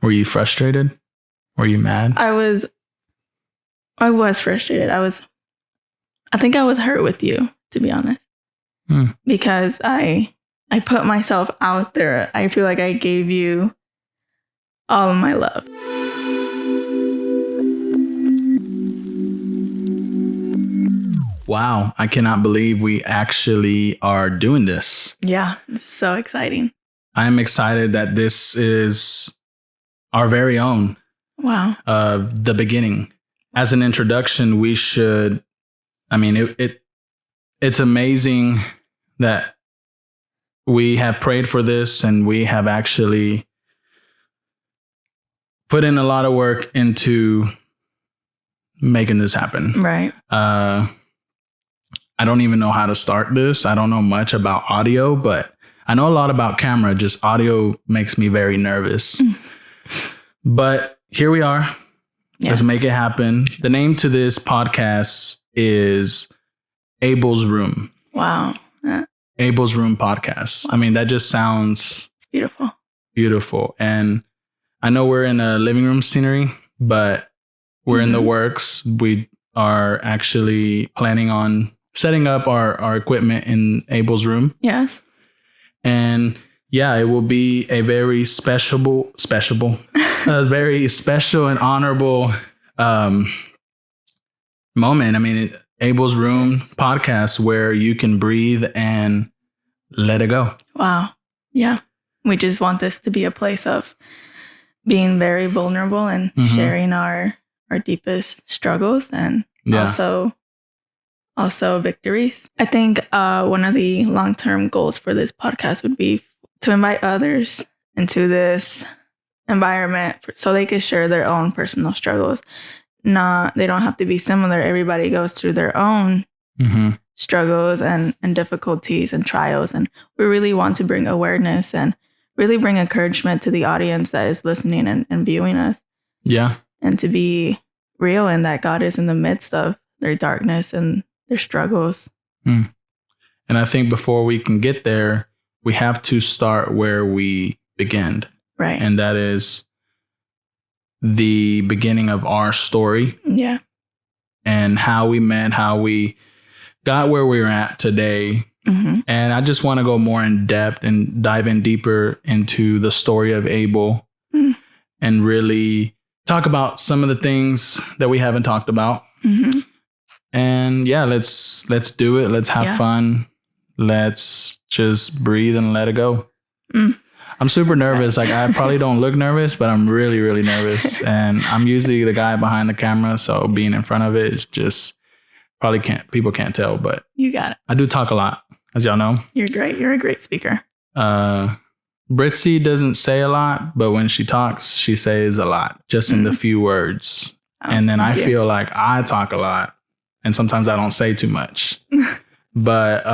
Were you frustrated? Were you mad? I was frustrated. I think I was hurt with you, to be honest. Because I put myself out there. I feel like I gave you all of my love. Wow, I cannot believe we actually are doing this. Yeah, it's so exciting. I'm excited that this is our very own. Wow. The beginning. As an introduction, we should, it's amazing that we have prayed for this and we have actually put in a lot of work into making this happen. Right. I don't even know how to start this. I don't know much about audio, but I know a lot about camera. Just audio makes me very nervous. But here we are. Yes. Let's make it happen. The name to this podcast is Abel's Room. Wow. Abel's Room podcast. Wow. I mean, that just sounds beautiful. Beautiful. And I know we're in a living room scenery, but we're in the works. We are actually planning on setting up our equipment in Abel's room. Yes. And yeah, it will be a very special, a very special and honorable moment. I mean, Abel's Room podcast where you can breathe and let it go. Wow. Yeah. We just want this to be a place of being very vulnerable and sharing our deepest struggles and also victories. I think one of the long-term goals for this podcast would be to invite others into this environment so they can share their own personal struggles. They don't have to be similar. Everybody goes through their own struggles and difficulties and trials. And we really want to bring awareness and really bring encouragement to the audience that is listening and viewing us. Yeah. And to be real in that God is in the midst of their darkness and their struggles. And I think before we can get there, we have to start where we began. Right. And that is the beginning of our story. Yeah. And how we met, how we got where we're at today. And I just want to go more in depth and dive in deeper into the story of Abel and really talk about some of the things that we haven't talked about. And yeah, let's do it. Let's have fun. Let's just breathe and let it go. I'm super nervous. Like, I probably don't look nervous, but I'm really, really nervous. And I'm usually the guy behind the camera. So being in front of it is just people can't tell, but you got it. I do talk a lot, as y'all know. You're great. You're a great speaker. Brithzy doesn't say a lot, but when she talks, she says a lot, just in the few words. And then I feel like I talk a lot and sometimes I don't say too much. But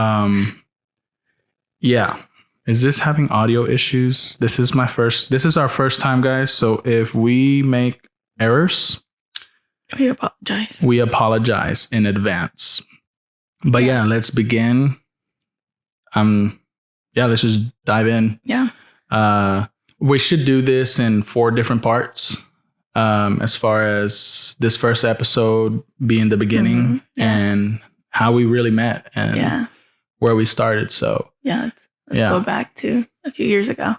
yeah. Is this having audio issues? This is our first time, guys. So if we make errors, we apologize in advance. But yeah, let's begin. Let's just dive in. Yeah. We should do this in 4 different parts. As far as this first episode being the beginning and how we really met and where we started. So let's go back to a few years ago.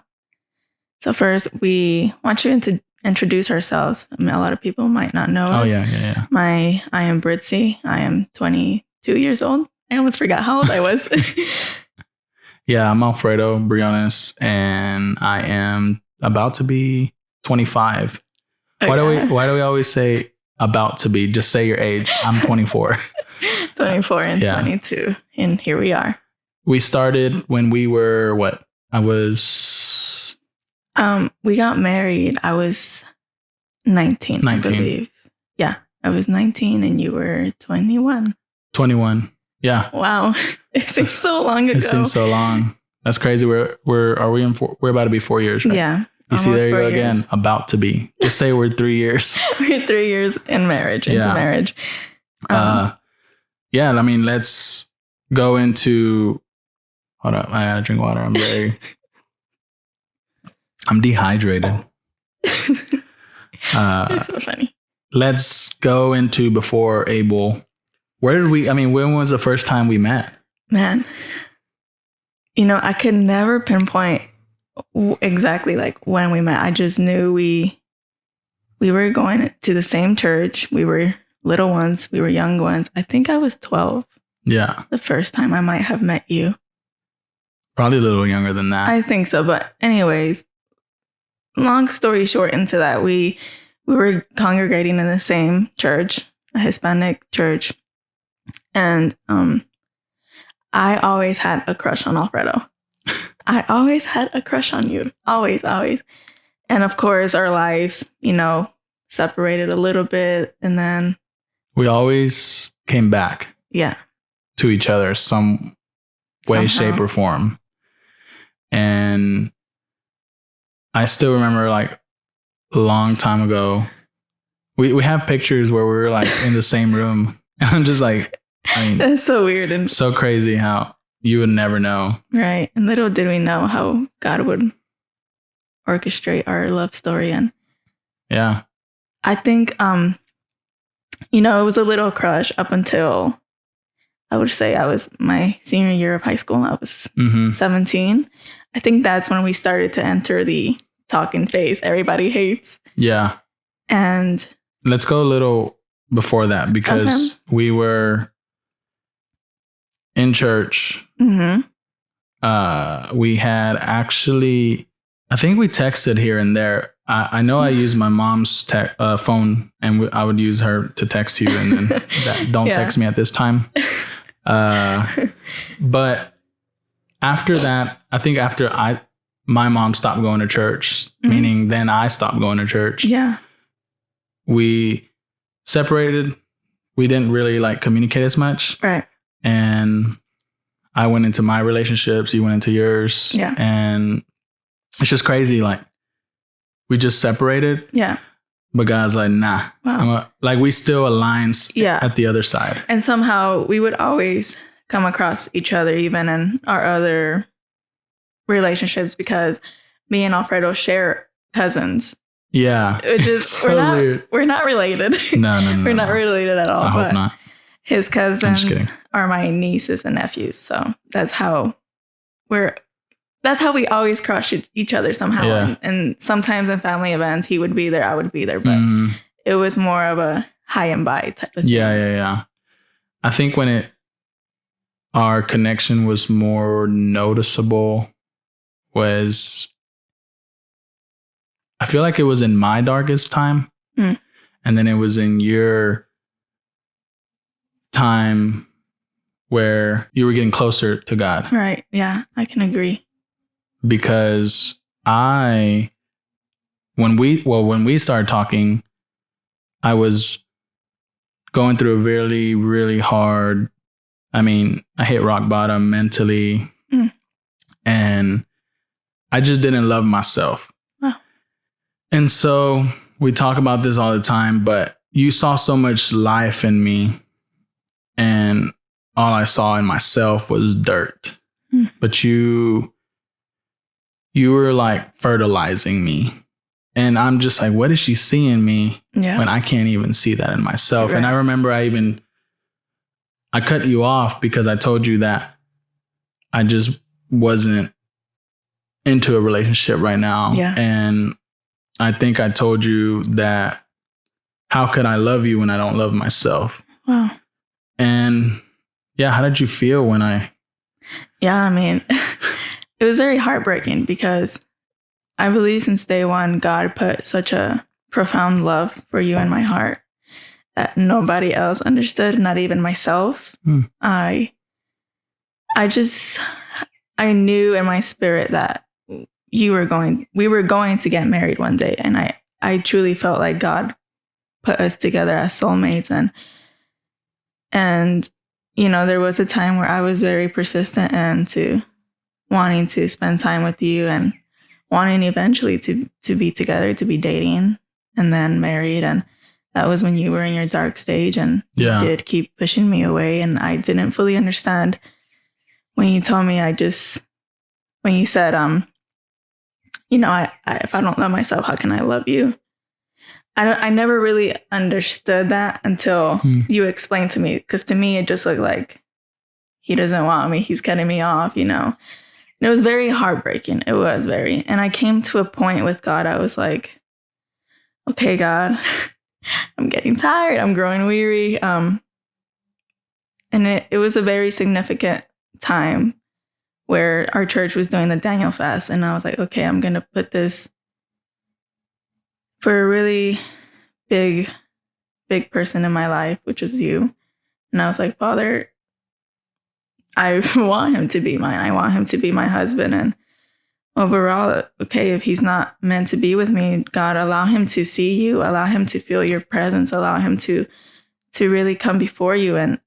So first, we want you to introduce ourselves. I mean, a lot of people might not know us. Yeah. I am Brithzy. I am 22 years old. I almost forgot how old I was. Yeah, I'm Alfredo&Brithzy, and I am about to be 25. Why do we always say about to be? Just say your age. I'm 24. 24 and 22, and here we are. We started when we were what? We got married. I was 19, I believe. Yeah, I was 19 and you were 21. 21. Yeah. Wow. It seems so long ago. It seems so long. That's crazy. We're about to be 4 years, right? Yeah. You see, there you go again. About to be. Just say we're 3 years. We're 3 years in marriage, into marriage. Yeah, I mean, let's go into... Hold up, I gotta drink water. I'm dehydrated. You're so funny. Let's go into before Abel. When was the first time we met? Man, I could never pinpoint exactly like when we met. I just knew we were going to the same church. We were little ones. We were young ones. I think I was 12. Yeah. The first time I might have met you. Probably a little younger than that. I think so. But anyways, long story short, into that, we were congregating in the same church, a Hispanic church. And I always had a crush on Alfredo. I always had a crush on you. Always, always. And of course, our lives, separated a little bit. And then we always came back. Yeah. To each other some way, shape, or form. And I still remember like a long time ago, we have pictures where we were like in the same room. And I'm just like, that's so weird and so crazy how you would never know. Right. And little did we know how God would orchestrate our love story. And yeah, I think, it was a little crush up until I would say I was my senior year of high school. I was 17. I think that's when we started to enter the talking phase everybody hates. Yeah. And let's go a little before that because we were in church. Mm-hmm. We had actually, I think we texted here and there. I know I used my mom's phone and I would use her to text you and then don't text me at this time. But after that, I think after my mom stopped going to church, meaning then I stopped going to church. Yeah. We separated. We didn't really like communicate as much. Right. And I went into my relationships. You went into yours. Yeah. And it's just crazy. Like we just separated. Yeah. But God's like, nah. Wow. Like we still align at the other side. And somehow we would always come across each other, even in our other relationships, because me and Alfredo share cousins. Yeah. Which is so we're not related. No. We're not related at all. I hope not. His cousins are my nieces and nephews. So that's how we always crush each other somehow. Yeah. And sometimes in family events, he would be there, I would be there. But it was more of a high and by type of thing. Yeah. I think when our connection was more noticeable I feel like it was in my darkest time. And then it was in your time where you were getting closer to God. Right. Yeah, I can agree. Because when we started talking, I was going through a really, really hard, I hit rock bottom mentally and I just didn't love myself. Wow. And so we talk about this all the time, but you saw so much life in me and all I saw in myself was dirt. But you were like fertilizing me. And I'm just like, what is she seeing in me when I can't even see that in myself? Right. And I remember I cut you off because I told you that I just wasn't into a relationship right now. Yeah. And I think I told you that how could I love you when I don't love myself? Wow. And yeah, how did you feel when Yeah, it was very heartbreaking because I believe since day one, God put such a profound love for you in my heart that nobody else understood, not even myself. I knew in my spirit that we were going to get married one day. And I truly felt like God put us together as soulmates. And there was a time where I was very persistent and wanting to spend time with you and wanting eventually to be together, to be dating and then married. And that was when you were in your dark stage and you did keep pushing me away. And I didn't fully understand when you told me when you said, if I don't love myself, how can I love you? I never really understood that until you explained to me, because to me, it just looked like he doesn't want me. He's cutting me off, And it was very heartbreaking. It was very. And I came to a point with God. I was like, okay, God, I'm getting tired. I'm growing weary. And it was a very significant time where our church was doing the Daniel fast. And I was like, okay, I'm going to put this for a really big person in my life, which is you. And I was like, Father, I want him to be mine. I want him to be my husband. And overall, okay, if he's not meant to be with me, God, allow him to see you, allow him to feel your presence, allow him to really come before you and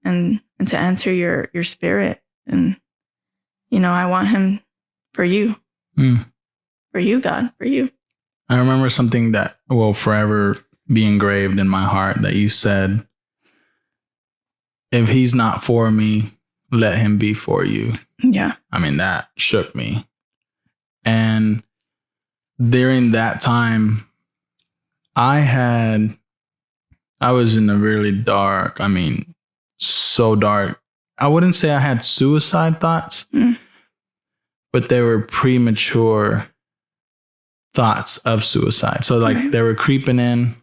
to enter your spirit. And, I want him for you, for you, God, for you. I remember something that will forever be engraved in my heart that you said, if he's not for me, let him be for you. Yeah. I mean, that shook me. And during that time, I was in a really dark, so dark. I wouldn't say I had suicide thoughts, but they were premature thoughts of suicide. So they were creeping in,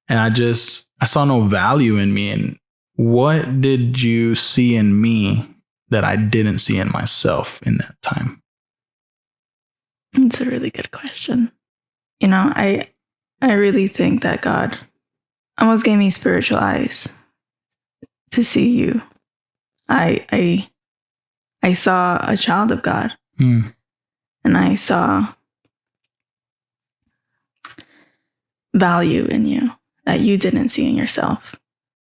and I saw no value in me. And what did you see in me that I didn't see in myself in that time? It's a really good question. I really think that God almost gave me spiritual eyes to see you. I saw a child of God, and I saw value in you that you didn't see in yourself.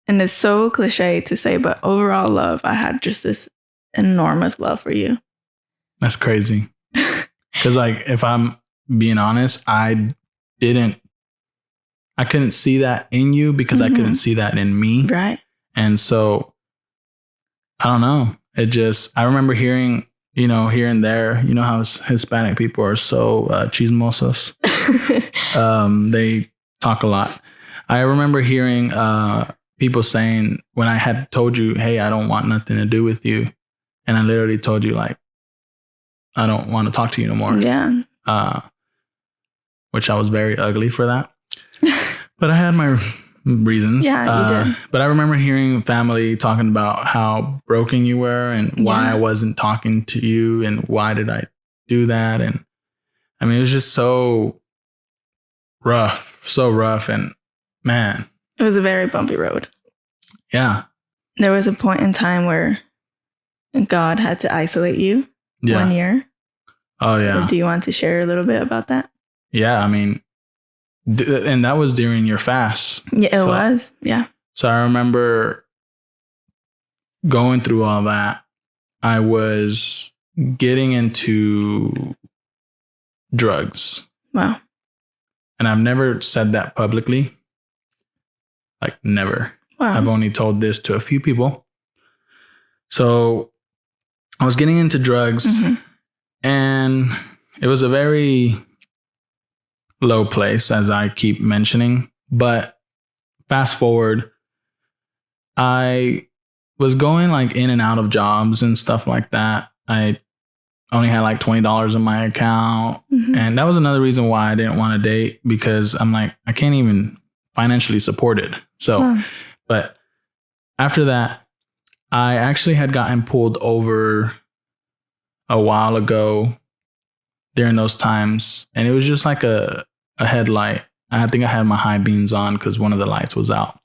And it's so cliche to say, but overall love, I had just this enormous love for you. That's crazy. Because if I'm being honest, I couldn't see that in you because I couldn't see that in me. Right. And so, I don't know. I remember hearing, here and there, how Hispanic people are so chismosos. They talk a lot. I remember hearing people saying, when I had told you, hey, I don't want nothing to do with you. And I literally told you, I don't want to talk to you no more. Yeah. Which I was very ugly for that. But I had my reasons. Yeah, you did. But I remember hearing family talking about how broken you were and why I wasn't talking to you and why did I do that. And it was just so rough. And man, it was a very bumpy road. Yeah. There was a point in time where God had to isolate you 1 year. Oh, yeah. Do you want to share a little bit about that? Yeah, and that was during your fast. Yeah, it was. Yeah. So I remember going through all that. I was getting into drugs. Wow. And I've never said that publicly. Never. Wow. I've only told this to a few people. So I was getting into drugs, and it was a very low place, as I keep mentioning. But fast forward, I was going in and out of jobs and stuff like that. I only had $20 in my account. And that was another reason why I didn't want to date, because I'm I can't even financially support it. So, but after that, I actually had gotten pulled over a while ago during those times. And it was just a headlight. I think I had my high beams on because one of the lights was out.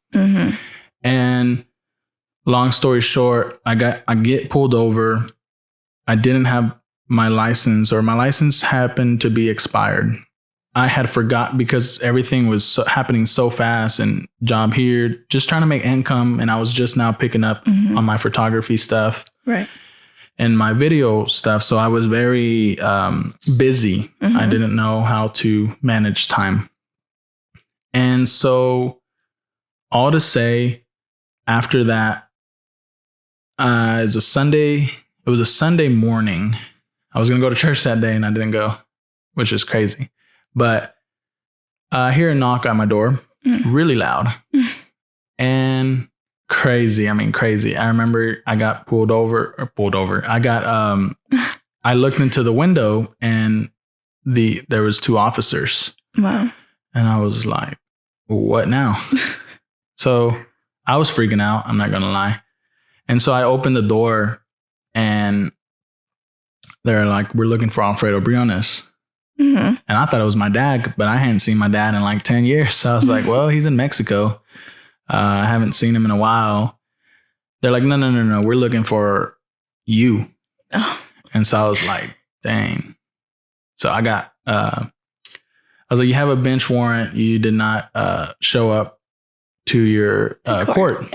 And long story short, I get pulled over. I didn't have my license, or my license happened to be expired. I had forgot because everything was happening so fast, and job here, just trying to make income. And I was just now picking up on my photography stuff. Right. And my video stuff. So I was very busy. I didn't know how to manage time. And so all to say, after that, it was a Sunday morning. I was going to go to church that day and I didn't go. which is crazy. But I hear a knock at my door, really loud and crazy. I mean, crazy. I remember I got pulled over. I looked into the window and there was 2 officers. Wow. And I was like, what now? So I was freaking out. I'm not going to lie. And so I opened the door and they're like, we're looking for Alfredo&Brithzy. Mm-hmm. And I thought it was my dad, but I hadn't seen my dad in like 10 years. So I was like, well, he's in Mexico. I haven't seen him in a while. They're like, no. We're looking for you. Oh. And so I was like, dang. So I was like, you have a bench warrant. You did not show up to your court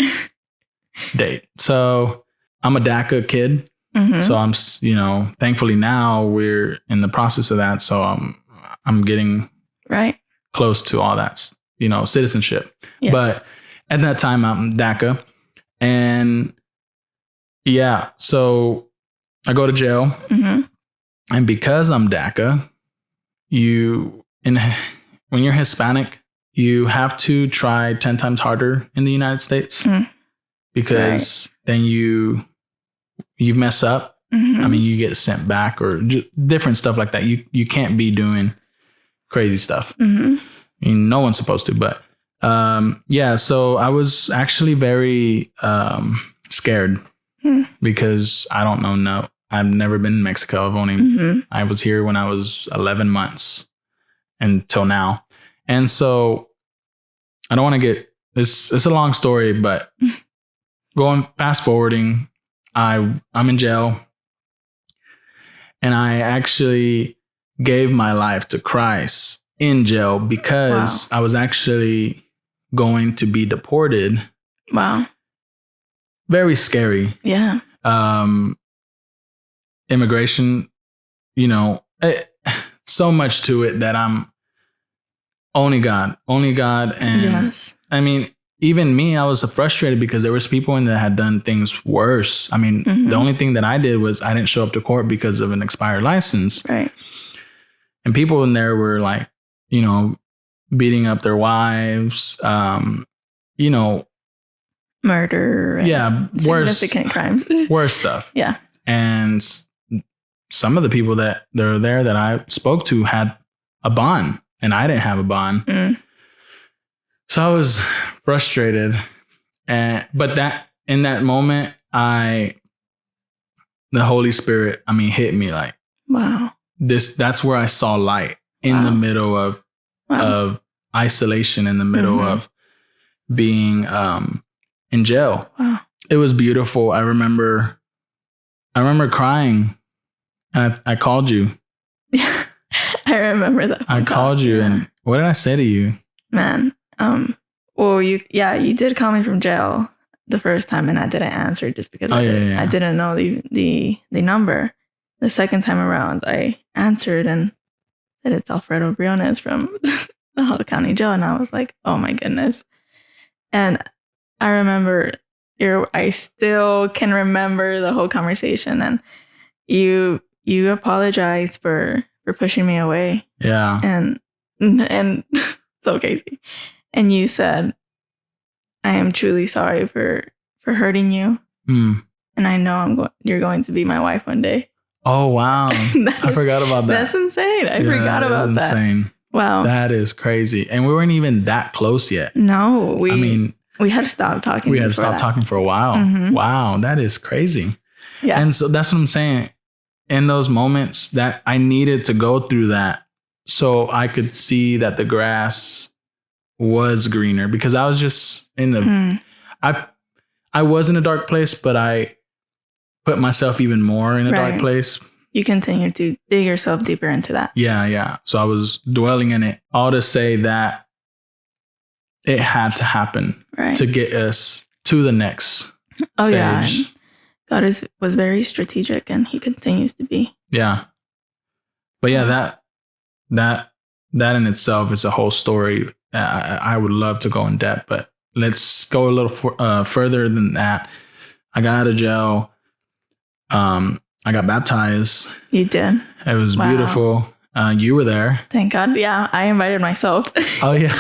date. So I'm a DACA kid. Mm-hmm. So I'm, thankfully now we're in the process of that. So I'm getting close to all that, citizenship. Yes. But at that time I'm DACA. And yeah, so I go to jail. Mm-hmm. And because I'm DACA, when you're Hispanic, you have to try 10 times harder in the United States because then you mess up. Mm-hmm. I mean, you get sent back or different stuff like that. You can't be doing crazy stuff. Mm-hmm. I mean, no one's supposed to, but so I was actually very scared because I don't know. No, I've never been in Mexico. I was here when I was 11 months until now. And so I don't want to get this. It's a long story, but going fast forwarding, I'm in jail and I actually gave my life to Christ in jail because I was actually going to be deported. Wow. Very scary. Yeah. Immigration, so much to it that I'm only God. And yes. I mean, even me, I was frustrated because there was people in that had done things worse. I mean, the only thing that I did was I didn't show up to court because of an expired license. Right. And people in there were like, beating up their wives, murder. Yeah. Significant crimes. Worse stuff. Yeah. And some of the people that are there that I spoke to had a bond and I didn't have a bond. Mm. So I was frustrated. But that in that moment, the Holy Spirit, hit me like, wow, that's where I saw light in the middle of isolation, in the middle of being, in jail. Wow. It was beautiful. I remember crying and I called you. Yeah. I remember that. I called you and what did I say to you? Man. Well, you did call me from jail the first time and I didn't answer just because I didn't know the number. The second time around, I answered and said it's Alfredo&Brithzy from the Hall County Jail. And I was like, oh my goodness. And I remember I still can remember the whole conversation and you apologized for pushing me away. Yeah. And so crazy. And you said, I am truly sorry for hurting you. Mm. And I know you're going to be my wife one day. Oh, wow. I forgot about that. That's insane. I forgot about that. Insane. Wow. That is crazy. And we weren't even that close yet. No. We had to stop talking. We had to stop talking for a while. Mm-hmm. Wow. That is crazy. Yeah. And so that's what I'm saying. In those moments that I needed to go through that so I could see that the grass was greener because I was just in the, I was in a dark place, but I put myself even more in a dark place. You continue to dig yourself deeper into that. Yeah. So I was dwelling in it, all to say that it had to happen to get us to the next stage. Yeah. God was very strategic and he continues to be. Yeah. But yeah, that in itself is a whole story. I would love to go in depth, but let's go a little further than that. I got out of jail. I got baptized. You did? It was beautiful. You were there. Thank God. Yeah, I invited myself. Oh yeah.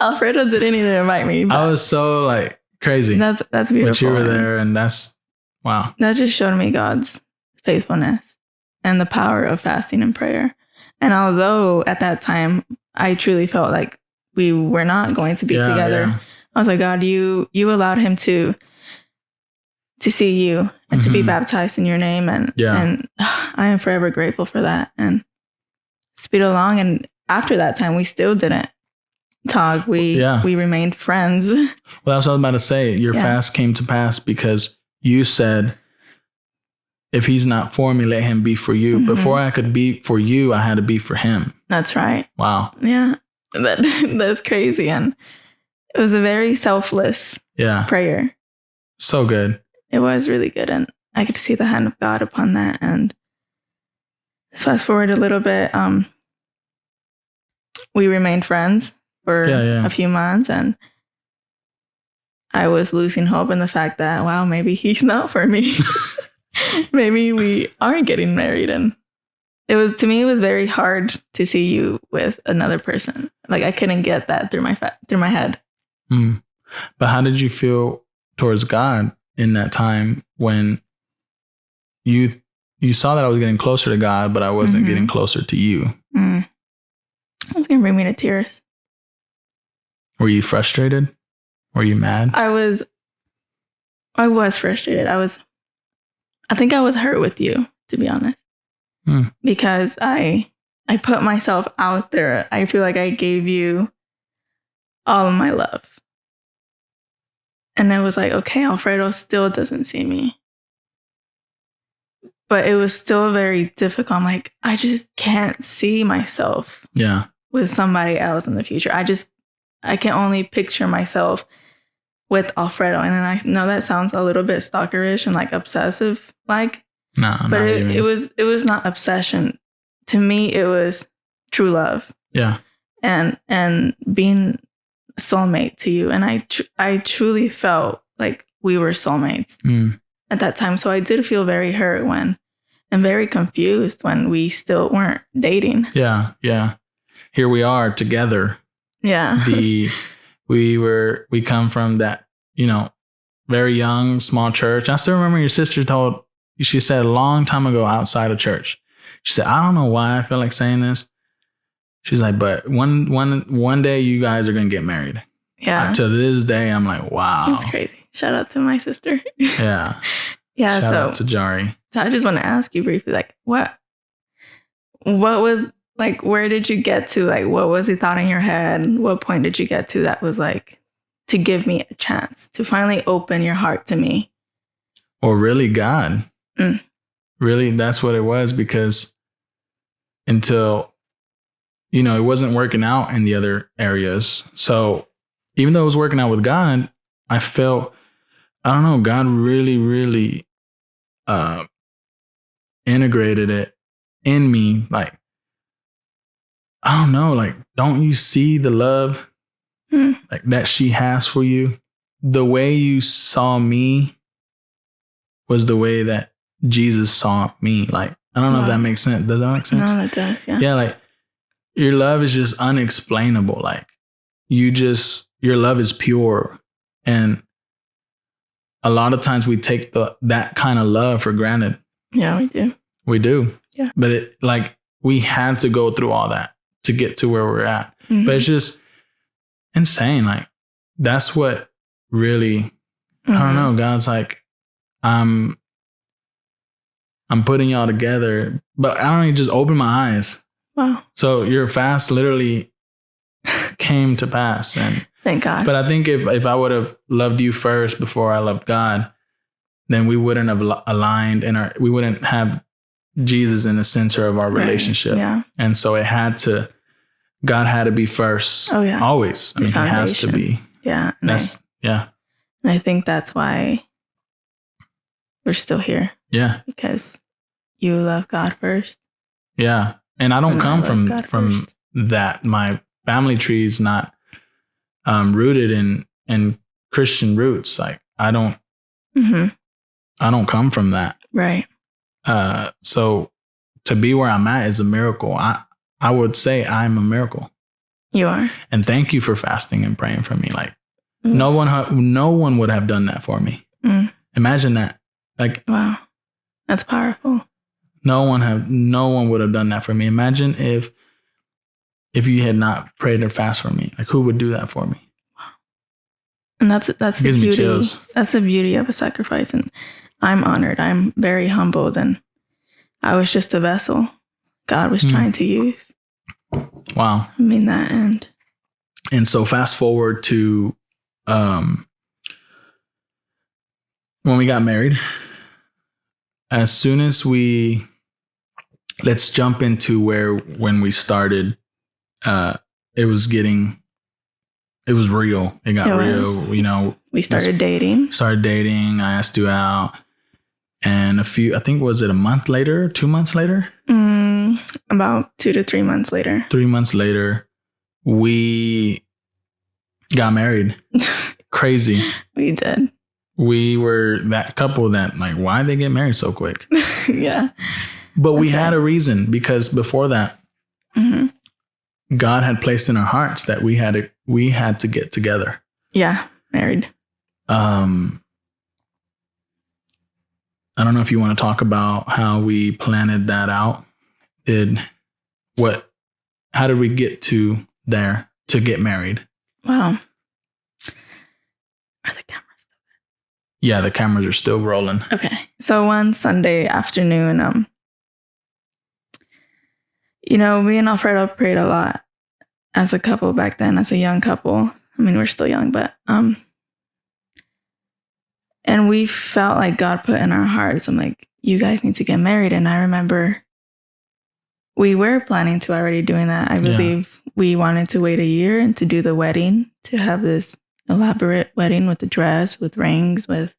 Alfredo didn't even invite me. I was so like crazy. That's beautiful. But you were there, and that's wow. That just showed me God's faithfulness and the power of fasting and prayer. And although at that time I truly felt like we were not going to be together, yeah. I was like, God, you allowed him to see you and to be baptized in your name, and I am forever grateful for that. And speed along, and after that time we still didn't talk. We remained friends. Well, that's what I was about to say. Your fast came to pass because you said, if he's not for me, let him be for you. Before I could be for you, I had to be for him. That's right. Wow. Yeah. That's crazy. And it was a very selfless prayer. So good. It was really good. And I could see the hand of God upon that. And let's fast forward a little bit. We remained friends for a few months, and I was losing hope in the fact that, wow, maybe he's not for me. Maybe we aren't getting married. And to me, it was very hard to see you with another person. Like I couldn't get that through my head. But how did you feel towards God in that time when you saw that I was getting closer to God, but I wasn't getting closer to you? It's going to bring me to tears. Were you frustrated? Were you mad? I was frustrated. I think I was hurt with you, to be honest, because I put myself out there. I feel like I gave you all of my love. And it was like, okay, Alfredo still doesn't see me. But it was still very difficult. I'm like, I just can't see myself with somebody else in the future. I can only picture myself with Alfredo. And then I know that sounds a little bit stalkerish and like obsessive like. No, but it was not obsession. To me, it was true love. Yeah. And being a soulmate to you. And I truly felt like we were soulmates at that time. So I did feel very hurt and very confused when we still weren't dating. Yeah. Yeah. Here we are together. Yeah. We come from that, very young, small church. I still remember your sister she said a long time ago outside of church, she said, I don't know why I feel like saying this. She's like, but one day you guys are going to get married. Yeah. To this day, I'm like, wow. That's crazy. Shout out to my sister. Yeah. Yeah. Shout out to Jari. So I just want to ask you briefly, like, what was, like, where did you get to? Like, what was the thought in your head? What point did you get to that was like, to give me a chance to finally open your heart to me? Or really God. Really, that's what it was, because until, it wasn't working out in the other areas. So even though it was working out with God, I felt, I don't know, God really, really integrated it in me. Like, I don't know, like, don't you see the love like that she has for you? The way you saw me was the way that Jesus saw me. Like, I don't know if that makes sense. Does that make sense? No, it does. Yeah. Yeah. Like, your love is just unexplainable. Like, your love is pure. And a lot of times we take that kind of love for granted. Yeah, we do. We do. Yeah. But we had to go through all that to get to where we're at. But it's just insane. Like, that's what really, I don't know. God's like, I'm putting y'all together, but I don't even just open my eyes. Wow. So your fast literally came to pass. And thank God. But I think if I would have loved you first before I loved God, then we wouldn't have aligned we wouldn't have Jesus in the center of our relationship. Yeah. And so God had to be first. Oh yeah. Always. I mean, he has to be. Yeah. Yeah. And I think that's why we're still here. Yeah. Because you love God first. Yeah. And I don't come from that. My family tree is not rooted in Christian roots. Like, I don't come from that. Right. So to be where I'm at is a miracle. I would say I'm a miracle. You are. And thank you for fasting and praying for me. Like no one would have done that for me. Imagine that. Like, wow, that's powerful. No one would have done that for me. Imagine if you had not prayed or fast for me. Like, who would do that for me? And that's the beauty. That's the beauty of a sacrifice. And I'm honored. I'm very humbled. And I was just a vessel God was trying to use. Wow. I mean that. And so fast forward to when we got married. As soon as let's jump into when we started, it was real. It got real. You know, we started dating. I asked you out. And I think, was it a month later, 2 months later? About 2 to 3 months later. 3 months later, we got married. Crazy. We did. We were that couple that, like, why did they get married so quick? Yeah. But we had a reason, because before that, God had placed in our hearts that we had to get together. Yeah, married. I don't know if you want to talk about how we planned that out. How did we get to there to get married? Wow. Are the cameras still there? Yeah, the cameras are still rolling. Okay. So one Sunday afternoon, you know, me and Alfredo prayed a lot as a couple back then, as a young couple. I mean, we're still young, but and we felt like God put in our hearts, I'm like, you guys need to get married. And I remember we were planning to already doing that. I believe we wanted to wait a year and to do the wedding, to have this elaborate wedding with the dress, with rings, with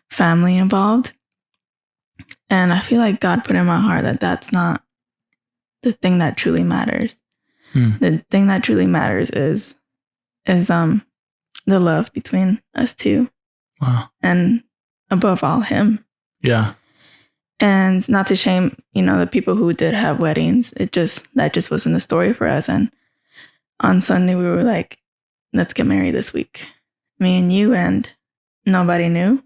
family involved. And I feel like God put in my heart that that's not the thing that truly matters. The thing that truly matters is the love between us two. Wow. And above all, him. Yeah. And not to shame, you know, the people who did have weddings. That just wasn't the story for us. And on Sunday we were like, let's get married this week. Me and you, and nobody knew.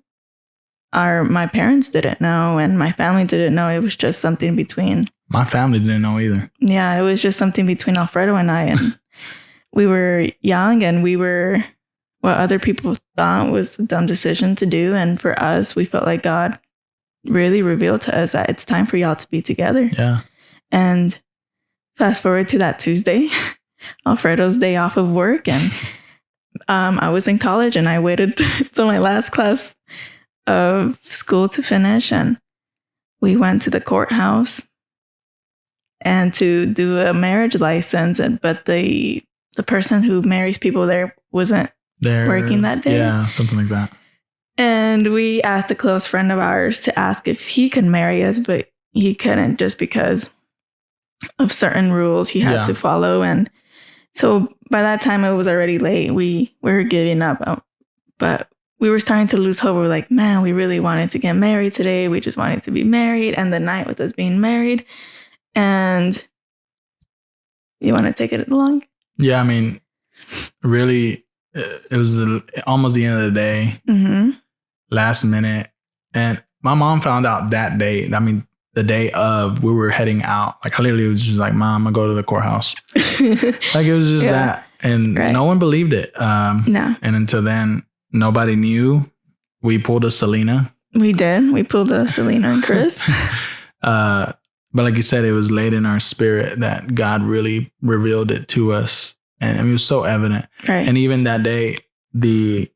My parents didn't know, and my family didn't know. It was just something between. My family didn't know either. Yeah, it was just something between Alfredo and I. And we were young, and we were what other people thought was a dumb decision to do. And for us, we felt like God really revealed to us that it's time for y'all to be together. Yeah. And fast forward to that Tuesday, Alfredo's day off of work. And I was in college, and I waited till my last class of school to finish. And we went to the courthouse and to do a marriage license. But the person who marries people there wasn't working that day. Yeah, something like that. And we asked a close friend of ours to ask if he could marry us, but he couldn't, just because of certain rules he had to follow. And so by that time, it was already late. We were giving up, but we were starting to lose hope. We were like, man, we really wanted to get married today. We just wanted to be married, and the night with us being married. And you want to take it along? Yeah, I mean, really, it was almost the end of the day, last minute. And my mom found out that day. I mean, the day of, we were heading out. Like, I literally was just like, Mom, I'm going to go to the courthouse. Like, it was just that. And no one believed it. No. And until then, nobody knew. We pulled a Selena. We did. We pulled a Selena and Chris. But like you said, it was late in our spirit that God really revealed it to us. And it was so evident. Right. And even that day, the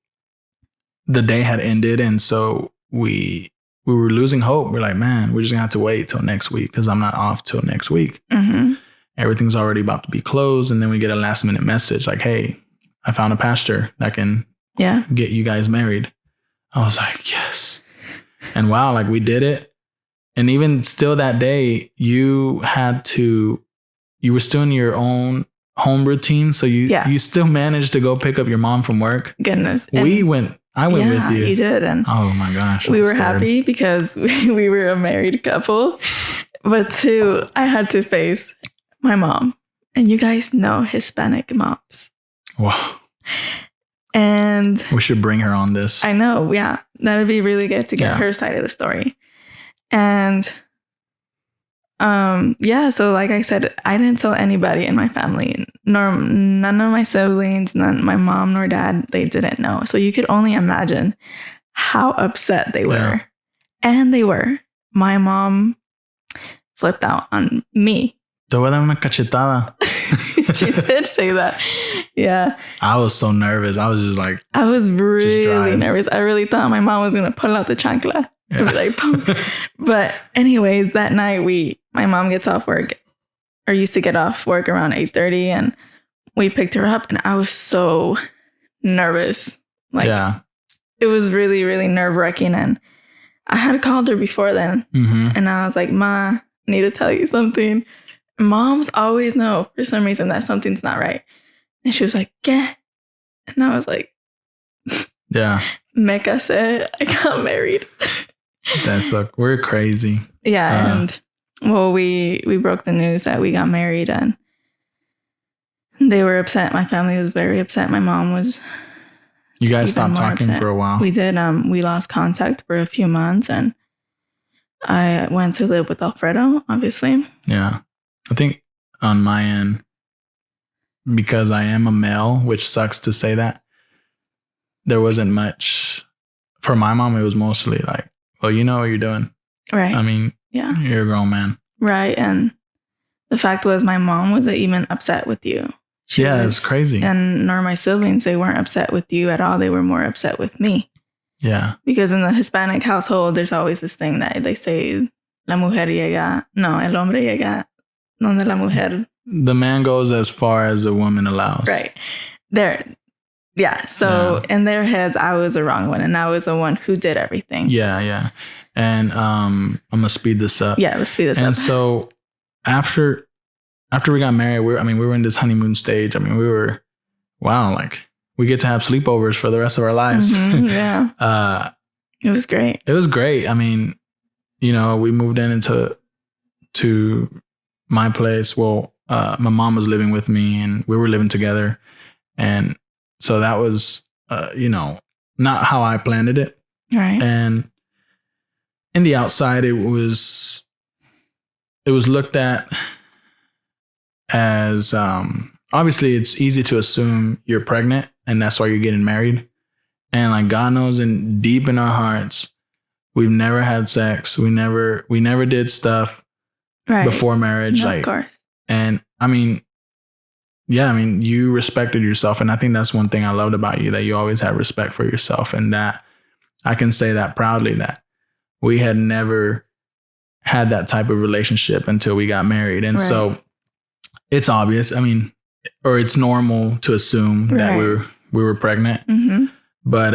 day had ended. And so we were losing hope. We're like, man, we're just going to have to wait till next week, because I'm not off till next week. Everything's already about to be closed. And then we get a last minute message like, hey, I found a pastor that can get you guys married. I was like, yes. And wow, like, we did it. And even still that day, you were still in your own home routine. So you still managed to go pick up your mom from work. Goodness. I went with you. You did. And oh my gosh. We were happy because we were a married couple. But two, I had to face my mom. And you guys know Hispanic moms. Wow. And we should bring her on this. I know. Yeah. That would be really good to get her side of the story. And so like I said, I didn't tell anybody in my family, nor none of my siblings, none my mom nor dad, they didn't know. So you could only imagine how upset they were. Yeah. And they were. My mom flipped out on me. Te voy a dar una cachetada. She did say that. Yeah. I was so nervous. I was just like, I was really nervous. I really thought my mom was going to pull out the chancla. Yeah. And be like, boom. But anyways, that night my mom gets off work, or used to get off work around 8:30, and we picked her up, and I was so nervous. Like, it was really, really nerve-wracking. And I had called her before then, and I was like, Ma, I need to tell you something. Moms always know for some reason that something's not right. And she was like, ¿Qué? And I was like, yeah. Me casé. I got married. That's like, we're crazy. Yeah. And well, we broke the news that we got married, and they were upset. My family was very upset. My mom was. You guys stopped talking for a while. We did. We lost contact for a few months, and I went to live with Alfredo, obviously. Yeah. I think on my end, because I am a male, which sucks to say that, there wasn't much. For my mom, it was mostly like, well, you know what you're doing. Right. I mean, you're a grown man. Right. And the fact was, my mom wasn't even upset with you. It's crazy. And nor my siblings, they weren't upset with you at all. They were more upset with me. Yeah. Because in the Hispanic household, there's always this thing that they say, el hombre llega donde la mujer. The man goes as far as the woman allows. Right. Yeah. So in their heads, I was the wrong one, and I was the one who did everything. Yeah. And I'm gonna speed this up. Yeah, let's speed this up. And so after we got married, we were in this honeymoon stage. I mean, we were, like, we get to have sleepovers for the rest of our lives. Yeah. It was great. It was great. I mean, we moved into my place. Well, my mom was living with me, and we were living together. And so that was, not how I planned it. Right. And in the outside, it was looked at as, obviously it's easy to assume you're pregnant, and that's why you're getting married. And like, God knows, and deep in our hearts, we've never had sex. We never did stuff before marriage. No, of course. And I mean, you respected yourself. And I think that's one thing I loved about you, that you always had respect for yourself. And that I can say that proudly, that we had never had that type of relationship until we got married. And so it's obvious. I mean, or it's normal to assume that we were pregnant. Mm-hmm. But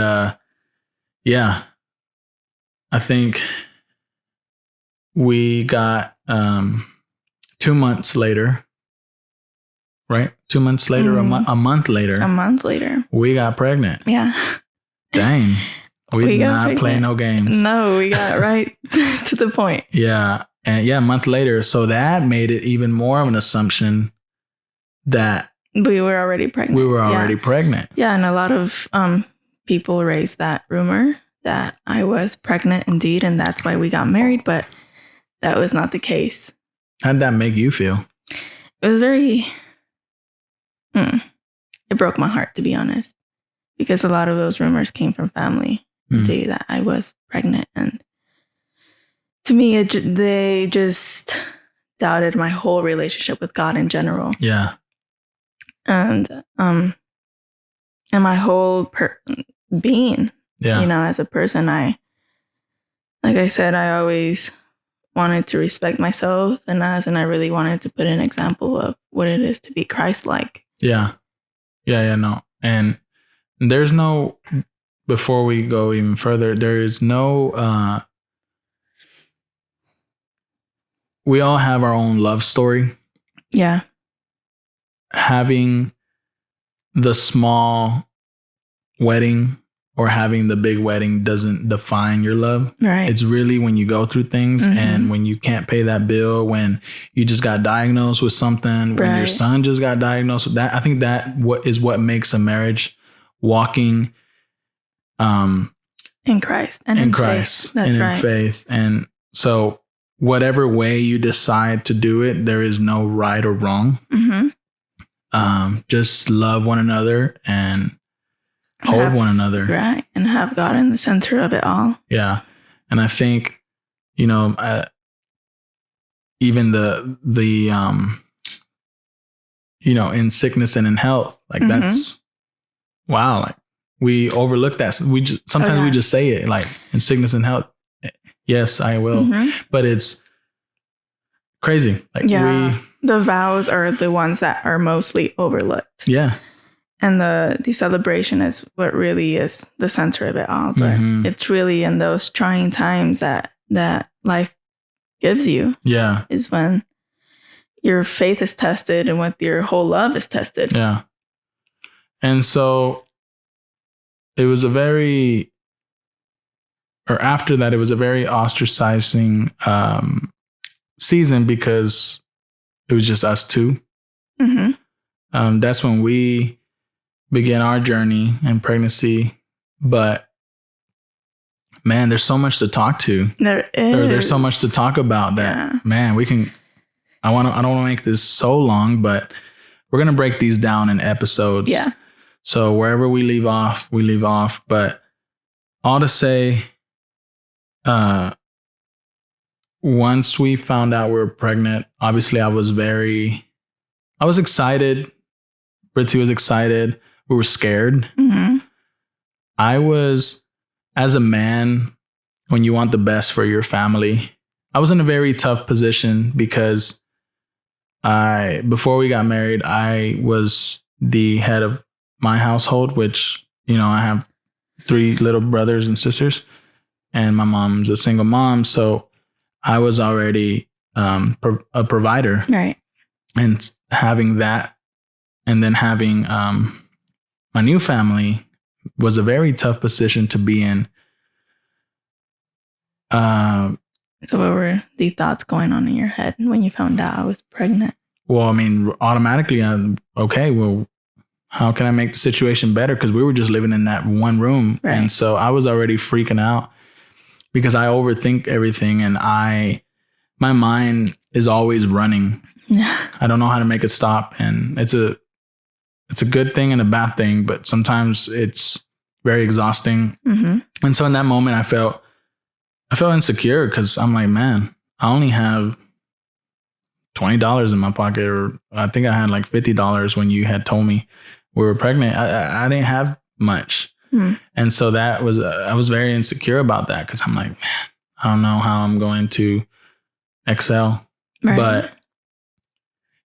I think we got 2 months later, right? 2 months later, a month later, we got pregnant. Yeah. Dang. We did not play no games. No, we got right to the point. Yeah. And a month later. So that made it even more of an assumption that we were already pregnant. Yeah. And a lot of people raised that rumor that I was pregnant indeed. And that's why we got married. But that was not the case. How did that make you feel? It was very... It broke my heart, to be honest. Because a lot of those rumors came from family. Day that I was pregnant, and to me, they just doubted my whole relationship with God in general. Yeah, and my whole being. Yeah, as a person, like I said, I always wanted to respect myself, and I really wanted to put an example of what it is to be Christ-like. Yeah, no, and there's no. Before we go even further, there is no, we all have our own love story. Yeah. Having the small wedding or having the big wedding doesn't define your love. Right. It's really when you go through things and when you can't pay that bill, when you just got diagnosed with something, when your son just got diagnosed with that. I think that what makes a marriage walking in Christ and in Christ faith. That's and right. in faith. And so whatever way you decide to do it, there is no right or wrong. Just love one another and hold one another. Right. And have God in the center of it all. Yeah. And I think, even the in sickness and in health, like that's, wow. Like we overlook that. We just say it, like in sickness and health. Yes, I will. But it's crazy. Like the vows are the ones that are mostly overlooked. Yeah. And the celebration is what really is the center of it all. But it's really in those trying times that life gives you. Yeah. Is when your faith is tested and when your whole love is tested. Yeah. And so it was after that, it was a very ostracizing season because it was just us two. That's when we began our journey in pregnancy. But man, there's so much to talk to. There is. There's so much to talk about that, man, I don't want to make this so long, but we're going to break these down in episodes. Yeah. So wherever we leave off. But all to say, once we found out we were pregnant, obviously I was excited. Brithzy was excited. We were scared. I was, as a man, when you want the best for your family, I was in a very tough position because before we got married, I was the head of my household, which, I have 3 little brothers and sisters, and my mom's a single mom. So I was already a provider. Right. And having that, and then having my new family was a very tough position to be in. So what were the thoughts going on in your head when you found out I was pregnant? Well, I mean, automatically, okay, well, how can I make the situation better? Because we were just living in that one room. Right. And so I was already freaking out because I overthink everything and my mind is always running. Yeah. I don't know how to make it stop. And it's a good thing and a bad thing, but sometimes it's very exhausting. And so in that moment, I felt insecure because I'm like, man, I only have $20 in my pocket, or I think I had like $50 when you had told me we were pregnant. I didn't have much. And so I was very insecure about that because I'm like, man, I don't know how I'm going to excel. Right. But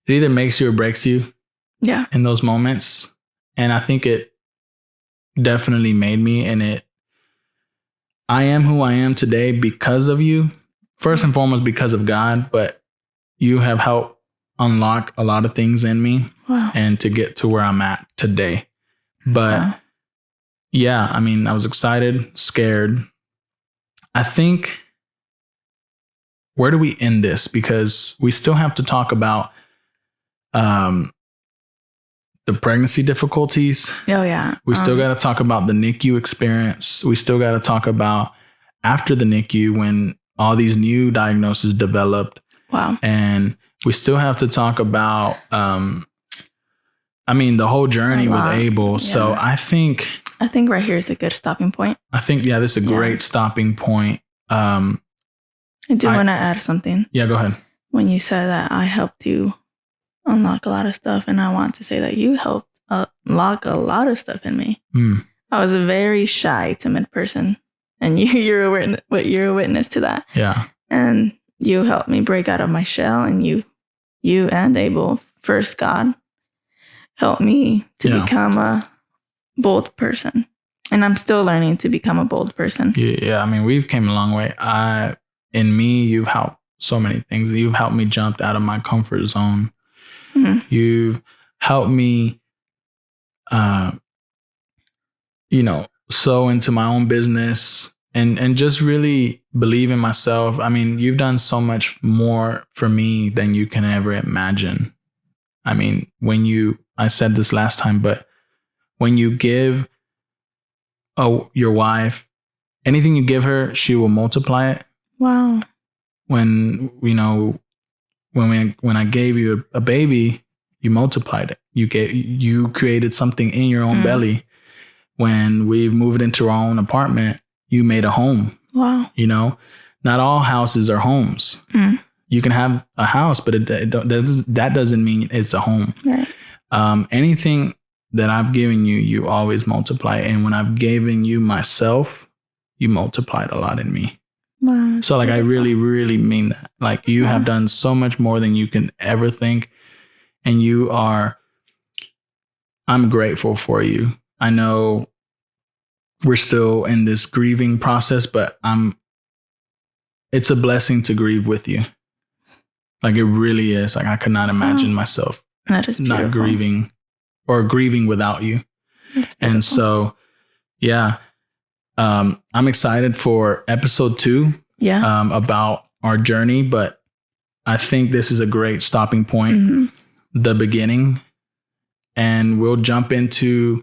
it either makes you or breaks you. Yeah. In those moments. And I think it definitely made me, and I am who I am today because of you. First and foremost, because of God, but you have helped unlock a lot of things in me. Wow. And to get to where I'm at today. But yeah, I mean, I was excited, scared. I think, where do we end this? Because we still have to talk about the pregnancy difficulties. Oh, yeah. We still got to talk about the NICU experience. We still got to talk about after the NICU when all these new diagnoses developed. Wow. And we still have to talk about, the whole journey with Abel. Yeah. So I think right here is a good stopping point. I think, this is a great stopping point. I do want to add something. Yeah, go ahead. When you said that I helped you unlock a lot of stuff, and I want to say that you helped unlock a lot of stuff in me. I was a very shy, timid person, and you're a witness to that. Yeah. And you helped me break out of my shell, and you and Abel, first God, helped me to become a bold person. And I'm still learning to become a bold person. Yeah, I mean, we've came a long way. In me, you've helped so many things. You've helped me jump out of my comfort zone. You've helped me, so into my own business and just really believe in myself. I mean, you've done so much more for me than you can ever imagine. I mean, I said this last time, but when you give your wife anything you give her, she will multiply it. Wow. When I gave you a baby, you multiplied it. You created something in your own belly. When we moved into our own apartment, you made a home. Wow. Not all houses are homes. You can have a house, but that doesn't mean it's a home. Right. Anything that I've given you, you always multiply. And when I've given you myself, you multiplied a lot in me. Wow. So like, I really, really mean that. Like, you have done so much more than you can ever think. And I'm grateful for you. I know we're still in this grieving process, but it's a blessing to grieve with you. Like, it really is. Like, I could not imagine myself not grieving or grieving without you. And so, yeah, I'm excited for episode 2. Yeah. About our journey, but I think this is a great stopping point, the beginning, and we'll jump into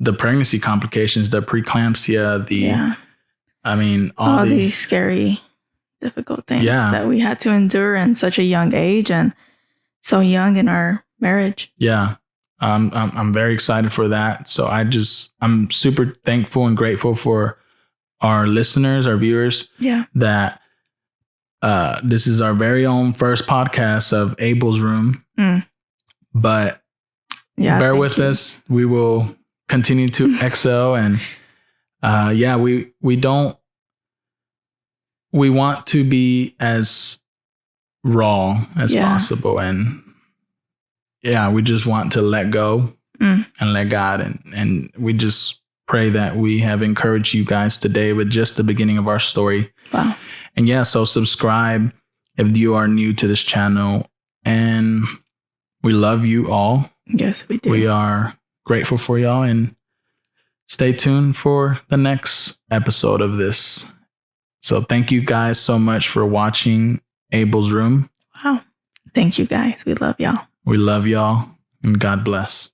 the pregnancy complications, the preeclampsia, all these scary, difficult things that we had to endure in such a young age and so young in our marriage. Yeah. I'm very excited for that. So I'm super thankful and grateful for our listeners, our viewers, that this is our very own first podcast of Abel's Room. But bear with us. We will continue to excel. And we want to be as raw as possible. And we just want to let go and let God. And we just pray that we have encouraged you guys today with just the beginning of our story. Wow. And so subscribe if you are new to this channel. And we love you all. Yes, we do. We are grateful for y'all, and stay tuned for the next episode of this. So thank you guys so much for watching Abel's Room. Wow. Thank you guys. We love y'all. We love y'all, and God bless.